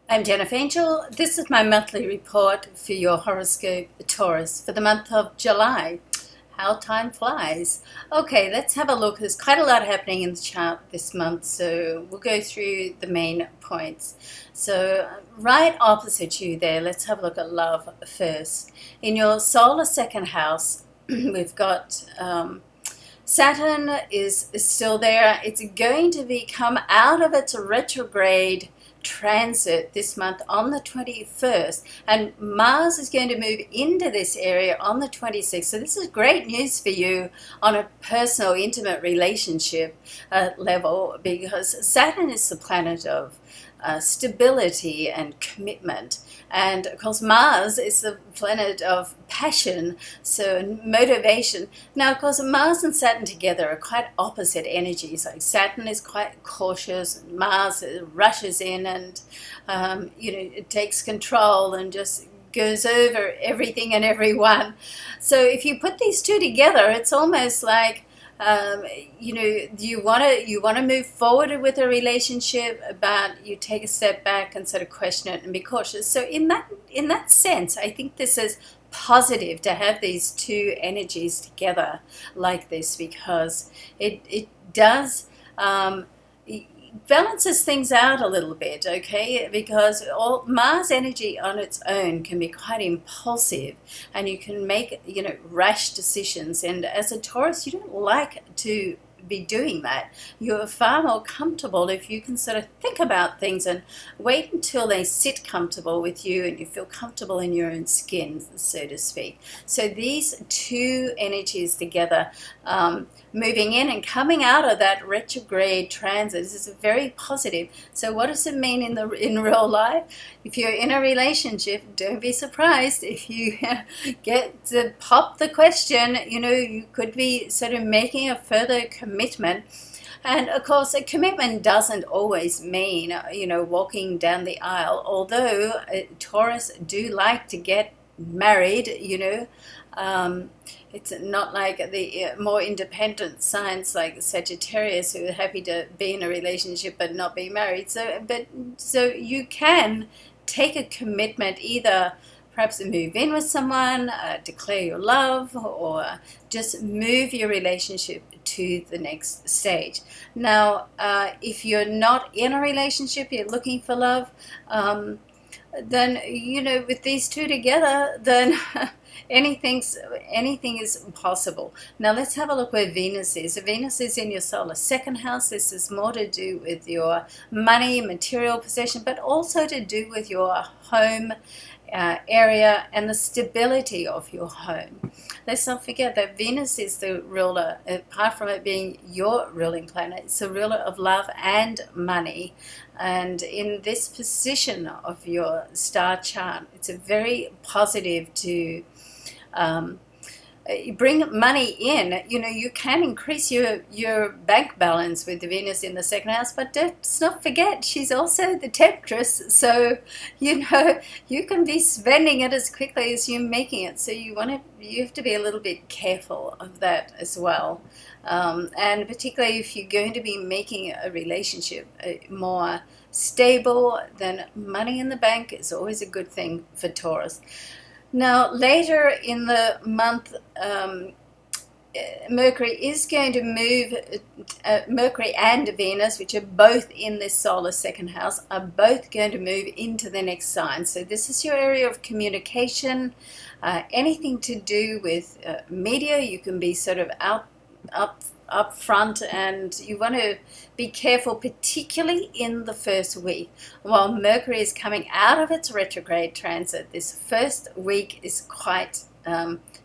I'm Jennifer Angel. This is my monthly report for your horoscope, Taurus, for the month of July. How time flies. Okay, let's have a look. There's quite a lot happening in the chart this month, so we'll go through the main points. So right opposite you there, let's have a look at love first. In your solar second house, we've got Saturn is still there. It's going to come out of its retrograde transit this month on the 21st, and Mars is going to move into this area on the 26th. So this is great news for you on a personal, intimate relationship level, because Saturn is the planet of stability and commitment, and of course Mars is the planet of passion, so motivation. Now of course Mars and Saturn together are quite opposite energies. Like Saturn is quite cautious, Mars rushes in and it takes control and just goes over everything and everyone. So if you put these two together, it's almost like you want to move forward with a relationship, but you take a step back and sort of question it and be cautious. So in that sense, I think this is positive to have these two energies together like this, because it does balances things out a little bit, okay? Because all Mars energy on its own can be quite impulsive, and you can make rash decisions. And as a Taurus, you don't like to be doing that. You're far more comfortable if you can sort of think about things and wait until they sit comfortable with you and you feel comfortable in your own skin, so to speak. So these two energies together, moving in and coming out of that retrograde transit, is very positive. So what does it mean in real life? If you're in a relationship, don't be surprised if you get to pop the question. You could be sort of making a further commitment. And of course, a commitment doesn't always mean walking down the aisle, although Taurus do like to get married. It's not like the more independent signs like Sagittarius, who are happy to be in a relationship but not be married. So you can take a commitment, either perhaps move in with someone, declare your love, or just move your relationship to the next stage. Now, if you're not in a relationship, you're looking for love, then with these two together, then anything is possible. Now let's have a look where Venus is. Venus is in your solar second house. This is more to do with your money, material possession, but also to do with your home area and the stability of your home. Let's not forget that Venus is the ruler, apart from it being your ruling planet, it's the ruler of love and money. And in this position of your star chart, it's a very positive to bring money in. You can increase your bank balance with Venus in the second house, but let's not forget she's also the temptress, so you can be spending it as quickly as you're making it. So you have to be a little bit careful of that as well, and particularly if you're going to be making a relationship more stable, then money in the bank is always a good thing for Taurus. Now, later in the month, Mercury is going to move, Mercury and Venus, which are both in this solar second house, are both going to move into the next sign. So this is your area of communication, anything to do with media. You can be sort of up front, and you want to be careful, particularly in the first week. While Mercury is coming out of its retrograde transit, this first week is quite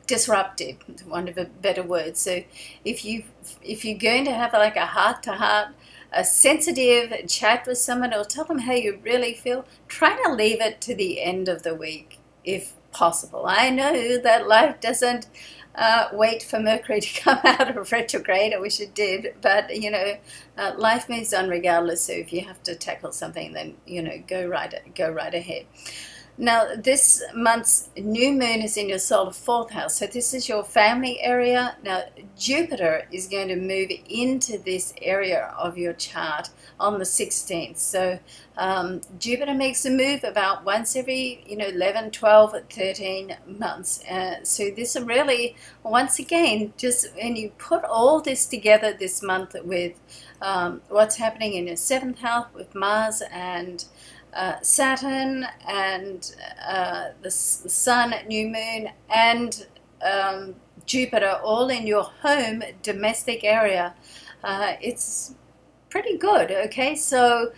disruptive, to want of a better word. So if you're going to have like a heart-to-heart, a sensitive chat with someone, or tell them how you really feel, try to leave it to the end of the week if possible. I know that life doesn't wait for Mercury to come out of retrograde. I wish it did, but life moves on regardless. So if you have to tackle something, then go right ahead. Now, this month's new moon is in your solar fourth house, so this is your family area. Now, Jupiter is going to move into this area of your chart on the 16th. So Jupiter makes a move about once every 11, 12, 13 months. So this really, once again, just when you put all this together this month with what's happening in your seventh house with Mars and Saturn and the Sun, new moon, and Jupiter all in your home domestic area, it's pretty good. Okay, so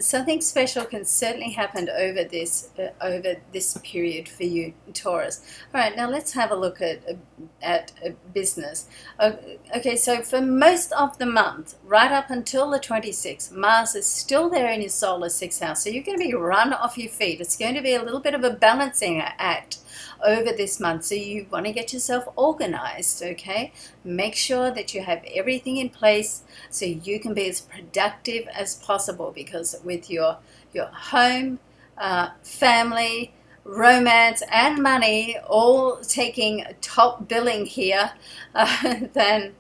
something special can certainly happen over this period for you, Taurus. All right, now let's have a look at business. Okay, so for most of the month, right up until the 26th, Mars is still there in your solar sixth house, so you're going to be run off your feet. It's going to be a little bit of a balancing act over this month, so you want to get yourself organized. Okay, make sure that you have everything in place so you can be as productive as possible, because with your home, family, romance and money all taking top billing here, then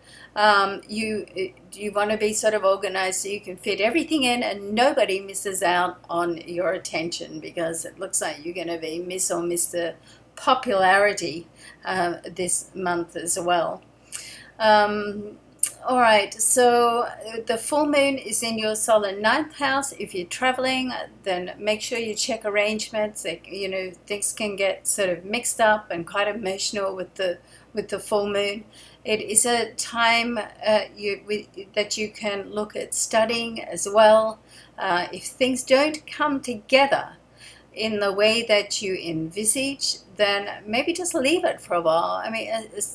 you want to be sort of organized so you can fit everything in and nobody misses out on your attention, because it looks like you're going to be Miss or Mr. Popularity this month as well. All right, so the full moon is in your solar ninth house. If you're traveling, then make sure you check arrangements. Things can get sort of mixed up and quite emotional with the full moon. It is a time that you can look at studying as well. If things don't come together in the way that you envisage, then maybe just leave it for a while. I mean,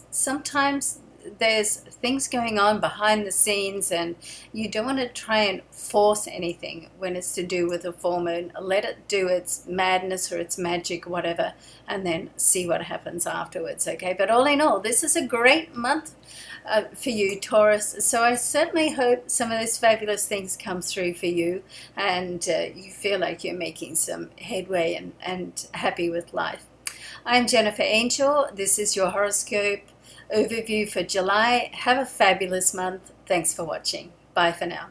sometimes there's things going on behind the scenes and you don't want to try and force anything when it's to do with a full moon. Let it do its madness or its magic, whatever, and then see what happens afterwards. Okay, but all in all, this is a great month for you, Taurus. So I certainly hope some of those fabulous things come through for you and you feel like you're making some headway and happy with life. I'm Jennifer Angel. This is your horoscope overview for July. Have a fabulous month. Thanks for watching. Bye for now.